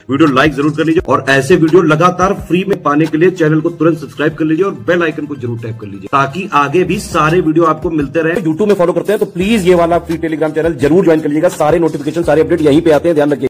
Video like जरूर कर लीजिए और ऐसे वीडियो लगातार फ्री में पाने के लिए चैनल को तुरंत सब्सक्राइब कर लीजिए और बेल आइकन को जरूर टैप कर लीजिए ताकि आगे भी सारे वीडियो आपको मिलते रहे। यूट्यूब में फॉलो करते हैं तो प्लीज ये वाला फ्री टेलीग्राम चैनल जरूर ज्वाइन कर लीजिएगा। सारे नोटिफिकेशन सारे अपडेट यहीं पे आते हैं, ध्यान रखिए।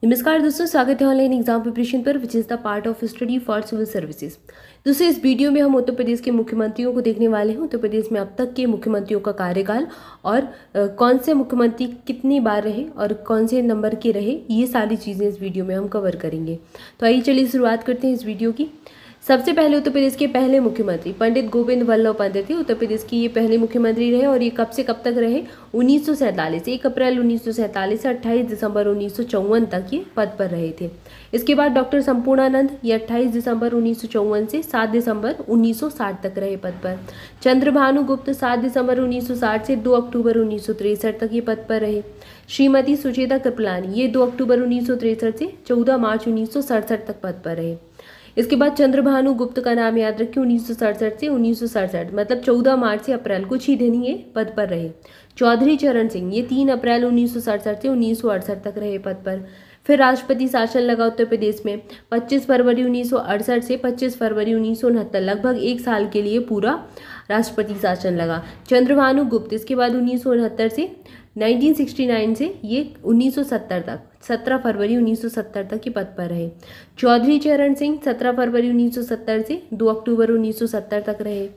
नमस्कार दोस्तों, स्वागत है ऑनलाइन एग्जाम प्रिपरेशन पर which is the part of study for civil services. दोस्तों, इस वीडियो में हम उत्तर प्रदेश के मुख्यमंत्रियों को देखने वाले हैं। उत्तर प्रदेश में अब तक के मुख्यमंत्रियों का कार्यकाल और कौन से मुख्यमंत्री कितनी बार रहे और कौन से नंबर के रहे, ये सारी चीज़ें इस वीडियो में हम कवर करेंगे। तो आइए चलिए शुरुआत करते हैं इस वीडियो की। सबसे पहले उत्तर प्रदेश के पहले मुख्यमंत्री पंडित गोविंद वल्लभ पंत थे। उत्तर प्रदेश के ये पहले मुख्यमंत्री रहे और ये कब से कब तक रहे? 1947, 1 अप्रैल 1947 से 28 दिसंबर 1954 तक ये पद पर रहे थे। इसके बाद डॉक्टर संपूर्णानंद, ये 28 दिसंबर 1954 से 7 दिसंबर 1960 तक रहे पद पर। चंद्रभानु गुप्त 7 दिसंबर 1960 से 2 अक्टूबर 1963 तक ये पद पर रहे। श्रीमती सुचेता कृपलानी, ये 2 अक्टूबर 1963 से 14 मार्च 1967 तक पद पर रहे। इसके बाद चंद्रभानु गुप्त का नाम याद रखिए, 1967 से 1967 मतलब 14 मार्च से अप्रैल, कुछ ही दिन ये पद पर रहे। चौधरी चरण सिंह, ये 3 अप्रैल 1967 से 1968 तक रहे पद पर। फिर राष्ट्रपति शासन लगा उत्तर प्रदेश में 25 फरवरी 1968 से 25 फरवरी 1969, लगभग 1 साल के लिए पूरा राष्ट्रपति शासन लगा चंद्रभानु गुप्त। इसके बाद 1969 से 1969 से ये 1970 तक 17 फरवरी 1970 तक ये पद पर रहे। चौधरी चरण सिंह 17 फरवरी 1970 से 2 अक्टूबर 1970 तक रहे।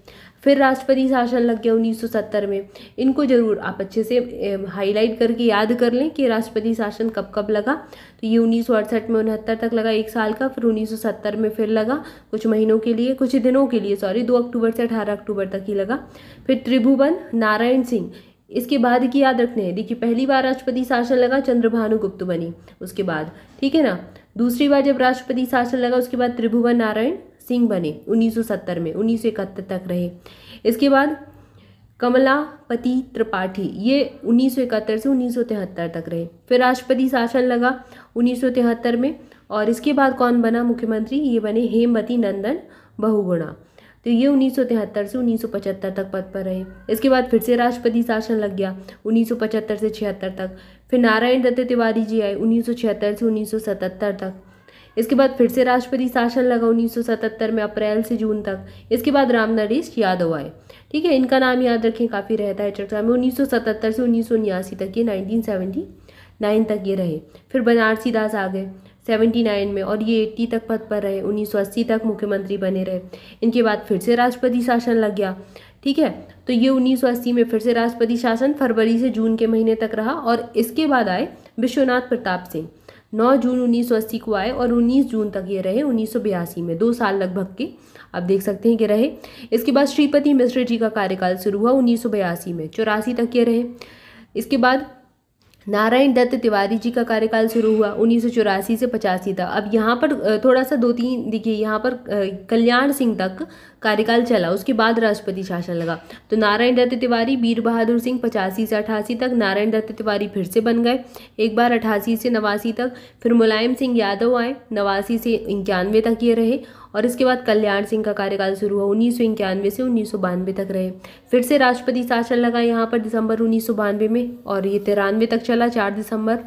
फिर राष्ट्रपति शासन लग गया 1970 में। इनको जरूर आप अच्छे से हाईलाइट करके याद कर लें कि राष्ट्रपति शासन कब कब लगा। तो ये 1968 में 69 तक लगा, 1 साल का। फिर 1970 में फिर लगा कुछ महीनों के लिए, कुछ दिनों के लिए 2 अक्टूबर से 18 अक्टूबर तक ही लगा। फिर त्रिभुवन नारायण सिंह, इसके बाद की याद रखने हैं। देखिए, पहली बार राष्ट्रपति शासन लगा चंद्रभानु गुप्त बनी, उसके बाद ठीक है ना। दूसरी बार जब राष्ट्रपति शासन लगा उसके बाद त्रिभुवन नारायण सिंह बने 1970 में, 1971 तक रहे। इसके बाद कमलापति त्रिपाठी, ये 1971 से 1973 तक रहे। फिर राष्ट्रपति शासन लगा 1973 में और इसके बाद कौन बना मुख्यमंत्री? ये बने हेमवती नंदन बहुगुणा। तो ये 1973 से 1975 तक पद पर रहे। इसके बाद फिर से राष्ट्रपति शासन लग गया 1975 से 76 तक। फिर नारायण दत्त तिवारी जी आए 1976 से 1977 तक। इसके बाद फिर से राष्ट्रपति शासन लगा 1977 में अप्रैल से जून तक। इसके बाद राम नरेश यादव आए, ठीक है, इनका नाम याद रखें, काफ़ी रहता है चर्चा में। 1977 से 1979 तक, ये 1979 तक ये रहे। फिर बनारसी दास आ गए 79 में और ये 80 तक पद पर रहे, 1980 तक मुख्यमंत्री बने रहे। इनके बाद फिर से राष्ट्रपति शासन लग गया, ठीक है। तो ये 1980 में फिर से राष्ट्रपति शासन फरवरी से जून के महीने तक रहा और इसके बाद आए विश्वनाथ प्रताप सिंह, 9 जून 1980 को आए और 19 जून तक ये रहे 1982 में, 2 साल लगभग के आप देख सकते हैं कि रहे। इसके बाद श्रीपति मिश्र जी का कार्यकाल शुरू हुआ 1982 में, 84 तक ये रहे। इसके बाद नारायण दत्त तिवारी जी का कार्यकाल शुरू हुआ 1984 से 85 तक। अब यहाँ पर थोड़ा सा 2-3 देखिए, यहाँ पर कल्याण सिंह तक कार्यकाल चला, उसके बाद राष्ट्रपति शासन लगा। तो नारायण दत्त तिवारी, वीर बहादुर सिंह 85 से 88 तक। नारायण दत्त तिवारी फिर से बन गए एक बार 88 से 89 तक। फिर मुलायम सिंह यादव आए 89 से 91 तक ये रहे और इसके बाद कल्याण सिंह का कार्यकाल शुरू हुआ 1991 से 1992 तक रहे। फिर से राष्ट्रपति शासन लगा यहाँ पर दिसंबर 1992 में और ये 93 तक चला, 4 दिसंबर।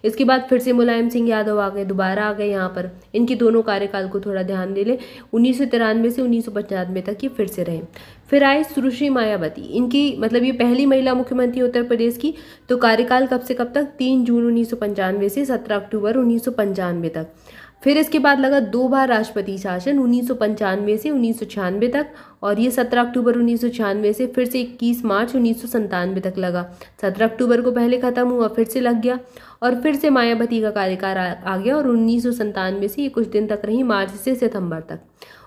इसके बाद फिर से मुलायम सिंह यादव आ गए, दोबारा आ गए यहाँ पर। इनके दोनों कार्यकाल को थोड़ा ध्यान दे लें, 1993 से 1995 तक ये फिर से रहे। फिर आए सुश्री मायावती, इनकी मतलब ये पहली महिला मुख्यमंत्री उत्तर प्रदेश की। तो कार्यकाल कब से कब तक? 3 जून 1995 से 17 अक्टूबर 1995 तक। फिर इसके बाद लगा 2 बार राष्ट्रपति शासन 1995 से 1996 तक और ये 17 अक्टूबर 1996 से फिर से 21 मार्च 1997 तक लगा। 17 अक्टूबर को पहले खत्म हुआ, फिर से लग गया और फिर से मायावती का कार्यकाल आ गया और 1997 से ये कुछ दिन तक रही, मार्च से सितंबर तक।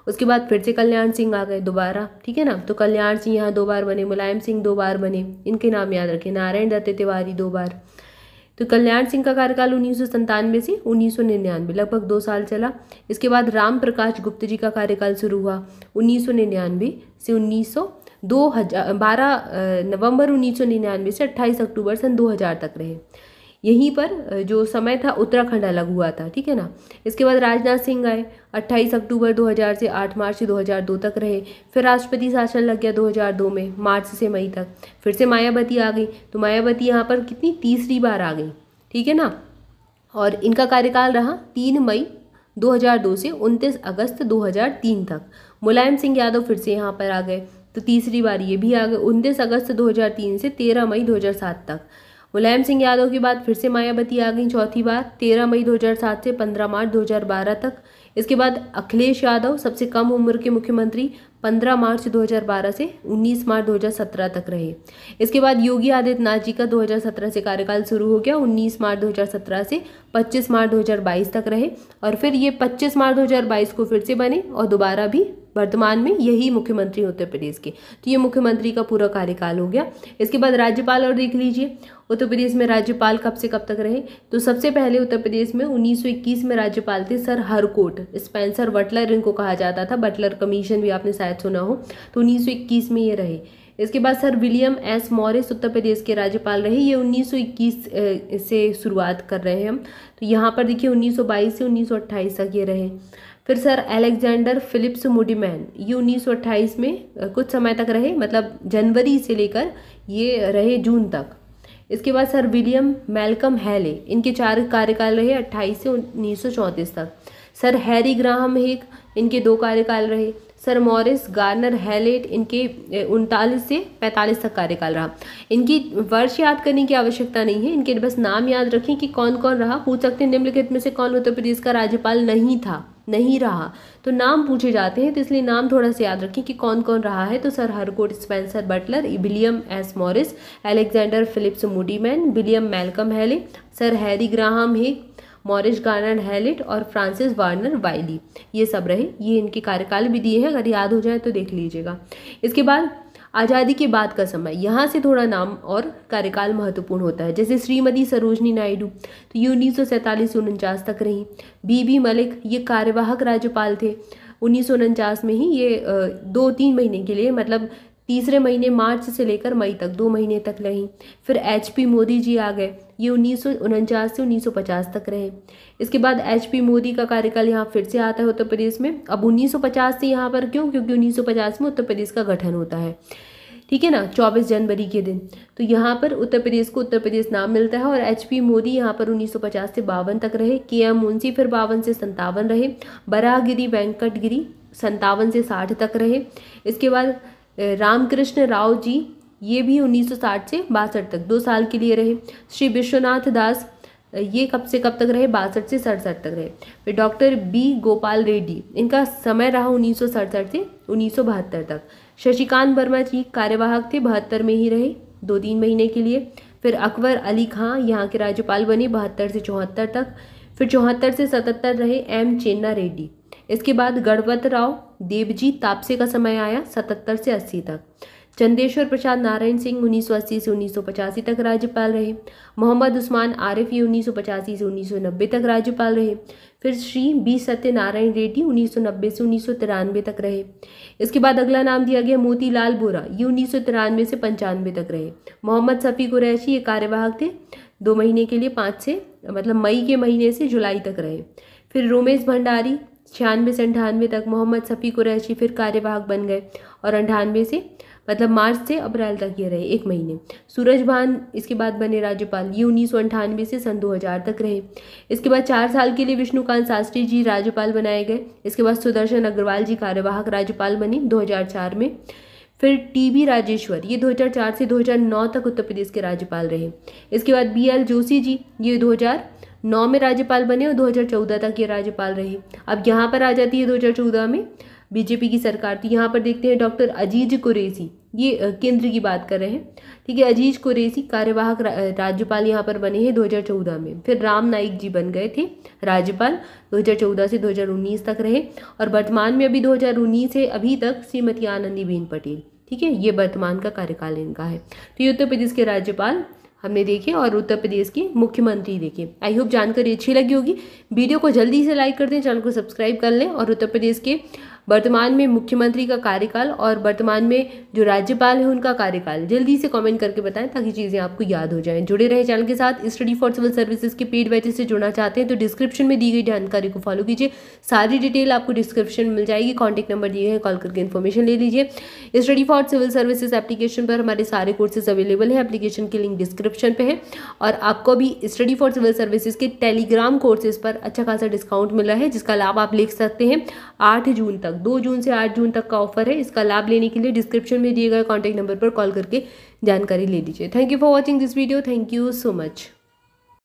उसके बाद फिर से कल्याण सिंह आ गए दोबारा, ठीक है ना। तो कल्याण सिंह यहाँ 2 बार बने, मुलायम सिंह 2 बार बने, इनके नाम याद रखें। नारायण दत्त तिवारी 2 बार। तो कल्याण सिंह का कार्यकाल 1997 से 1999, लगभग 2 साल चला। इसके बाद राम प्रकाश गुप्त जी का कार्यकाल शुरू हुआ 1999 से 12 नवंबर 1999 से 28 अक्टूबर सन 2000 तक रहे। यहीं पर जो समय था उत्तराखंड अलग हुआ था, ठीक है ना। इसके बाद राजनाथ सिंह आए 28 अक्टूबर 2000 से 8 मार्च 2002 तक रहे। फिर राष्ट्रपति शासन लग गया 2002 में, मार्च से मई तक। फिर से मायावती आ गई, तो मायावती यहाँ पर कितनी तीसरी बार आ गई, ठीक है ना। और इनका कार्यकाल रहा 3 मई 2002 से 29 अगस्त 2003 तक। मुलायम सिंह यादव फिर से यहाँ पर आ गए, तो तीसरी बार ये भी आ गए 29 अगस्त 2003 से 13 मई 2007 तक। मुलायम सिंह यादव के बाद फिर से मायावती आ गई चौथी बार 13 मई 2007 से 15 मार्च 2012 तक। इसके बाद अखिलेश यादव सबसे कम उम्र के मुख्यमंत्री 15 मार्च 2012 से 19 मार्च 2017 तक रहे। इसके बाद योगी आदित्यनाथ जी का 2017 से कार्यकाल शुरू हो गया, 19 मार्च 2017 से 25 मार्च 2022 तक रहे और फिर ये 25 मार्च 2022 को फिर से बने और दोबारा भी वर्तमान में यही मुख्यमंत्री उत्तर प्रदेश के। तो ये मुख्यमंत्री का पूरा कार्यकाल हो गया। इसके बाद राज्यपाल और देख लीजिए उत्तर प्रदेश में राज्यपाल कब से कब तक रहे। तो सबसे पहले उत्तर प्रदेश में 1921 में राज्यपाल थे सर हरकोट स्पेंसर बटलर, इनको कहा जाता था, बटलर कमीशन भी आपने शायद सुना हो। तो 1921 में ये रहे। इसके बाद sir William S Morris Uttar Pradesh के राज्यपाल रहे, ये 1921 से शुरुआत कर रहे हैं हम। तो यहाँ पर देखिए 1922 से 1928 तक ये रहे। फिर सर अलेक्जेंडर फिलिप्स मूडीमैन, ये 1928 में कुछ समय तक रहे, मतलब जनवरी से लेकर ये रहे जून तक। इसके बाद सर विलियम मैल्कम हैले, इनके 4 कार्यकाल रहे 28 से 1934 तक। सर हैरी ग्राहम हेक, इनके 2 कार्यकाल रहे। सर मॉरिस गार्नर हैलेट, इनके 39 से 45 तक कार्यकाल रहा। इनकी वर्ष याद करने की आवश्यकता नहीं है, इनके बस नाम याद रखें कि कौन कौन रहा। पूछ सकते हैं निम्नलिखित में से कौन उत्तर प्रदेश का राज्यपाल नहीं रहा, तो नाम पूछे जाते हैं, तो इसलिए नाम थोड़ा सा याद रखें कि कौन कौन रहा है। तो sir Harcourt Spencer Butler, William S Morris, Alexander Phillips Muddiman, William Malcolm Hailey, sir Harry Graham Haig, Maurice Garnier Hallett और फ्रांसिस वार्नर वाइली, ये सब रहे। ये इनके कार्यकाल भी दिए हैं, अगर याद हो जाए तो देख लीजिएगा। इसके बाद आज़ादी के बाद का समय, यहाँ से थोड़ा नाम और कार्यकाल महत्वपूर्ण होता है। जैसे श्रीमती सरोजनी नायडू, तो ये 1947 से 49 तक रही। बीबी मलिक, ये कार्यवाहक राज्यपाल थे, 1949 में ही ये 2-3 महीने के लिए, मतलब तीसरे महीने मार्च से लेकर मई तक 2 महीने तक रही। फिर HP मोदी जी आ गए, ये 1949 से 1950 तक रहे। इसके बाद HP मोदी का कार्यकाल यहाँ फिर से आता है उत्तर प्रदेश में। अब 1950 से यहाँ पर क्यों, क्योंकि 1950 में उत्तर प्रदेश का गठन होता है, ठीक है ना, 24 जनवरी के दिन। तो यहाँ पर उत्तर प्रदेश को उत्तर प्रदेश नाम मिलता है। और HP मोदी यहाँ पर 1950 से 52 तक रहे। KM मुंशी फिर 52 से 57 रहे। बराहगिरी वेंकटगिरी 57 से 60 तक रहे। इसके बाद रामकृष्ण राव जी, ये भी 1960 से 62 तक 2 साल के लिए रहे। श्री विश्वनाथ दास, ये कब से कब तक रहे, 62 से 67 तक रहे। फिर डॉक्टर B गोपाल रेड्डी, इनका समय रहा 1967 से 1972 तक। शशिकांत वर्मा जी कार्यवाहक थे, 72 में ही रहे 2-3 महीने के लिए। फिर अकबर अली खां यहाँ के राज्यपाल बने 72 से 74 तक। फिर 74 से 77 रहे M चेन्ना रेड्डी। इसके बाद गणपत राव देवजी तापसे का समय आया 77 से 80 तक। चंदेश्वर प्रसाद नारायण सिंह 1980 से 1985 तक राज्यपाल रहे। मोहम्मद उस्मान आरिफ, ये 1985 से 1990 तक राज्यपाल रहे। फिर श्री B सत्यनारायण रेड्डी 1990 से 1993 तक रहे। इसके बाद अगला नाम दिया गया मोतीलाल बोरा, ये 1993 से 95 तक रहे। मोहम्मद शफी कुरैशी, ये कार्यवाहक थे 2 महीने के लिए, 5 से मतलब मई के महीने से जुलाई तक रहे। फिर रोमेश भंडारी 96 से 98 तक। मोहम्मद शफी कुरैशी फिर कार्यवाहक बन गए और 98 से मतलब मार्च से अप्रैल तक ये रहे 1 महीने। सूरज भान इसके बाद बने राज्यपाल, ये 1998 से सन 2000 तक रहे। इसके बाद 4 साल के लिए विष्णुकांत शास्त्री जी राज्यपाल बनाए गए। इसके बाद सुदर्शन अग्रवाल जी कार्यवाहक राज्यपाल बने 2004 में। फिर TB राजेश्वर, ये 2004 से 2009 तक उत्तर प्रदेश के राज्यपाल रहे। इसके बाद BL जोशी जी, ये 2009 में राज्यपाल बने और 2014 तक ये राज्यपाल रहे। अब यहाँ पर आ जाती है 2014 में बीजेपी की सरकार। तो यहाँ पर देखते हैं डॉक्टर अजीज कुरैशी, ये केंद्र की बात कर रहे हैं, ठीक है। अजीज कुरैशी कार्यवाहक राज्यपाल यहाँ पर बने हैं 2014 में। फिर राम नाईक जी बन गए थे राज्यपाल, 2014 से 2019 तक रहे। और वर्तमान में अभी 2019 से अभी तक श्रीमती आनंदीबेन पटेल, ठीक है, ये वर्तमान का कार्यकाल इनका है। तो ये उत्तर प्रदेश के राज्यपाल हमने देखे और उत्तर प्रदेश के मुख्यमंत्री देखे। आई होप जानकारी अच्छी लगी होगी। वीडियो को जल्दी से लाइक कर दें, चैनल को सब्सक्राइब कर लें और उत्तर प्रदेश के वर्तमान में मुख्यमंत्री का कार्यकाल और वर्तमान में जो राज्यपाल है उनका कार्यकाल जल्दी से कमेंट करके बताएं ताकि चीज़ें आपको याद हो जाएं। जुड़े रहे चैनल के साथ। स्टडी फॉर सिविल सर्विसेज के पेड बैचेस से जुड़ना चाहते हैं तो डिस्क्रिप्शन में दी गई जानकारी को फॉलो कीजिए। सारी डिटेल आपको डिस्क्रिप्शन में मिल जाएगी। कॉन्टैक्ट नंबर दिए हैं, कॉल करके इन्फॉर्मेशन ले लीजिए। Study for civil services application पर हमारे सारे कोर्सेज अवेलेबल है। एप्लीकेशन की लिंक डिस्क्रिप्शन पे है और आपको भी स्टडी फॉर सिविल सर्विसेज के टेलीग्राम कोर्सेज पर अच्छा खासा डिस्काउंट मिला है जिसका लाभ आप ले सकते हैं 8 जून तक। 2 जून से 8 जून तक का ऑफर है। इसका लाभ लेने के लिए डिस्क्रिप्शन में दिए गए कॉन्टैक्ट नंबर पर कॉल करके जानकारी ले लीजिए। Thank you for watching this video. Thank you so much.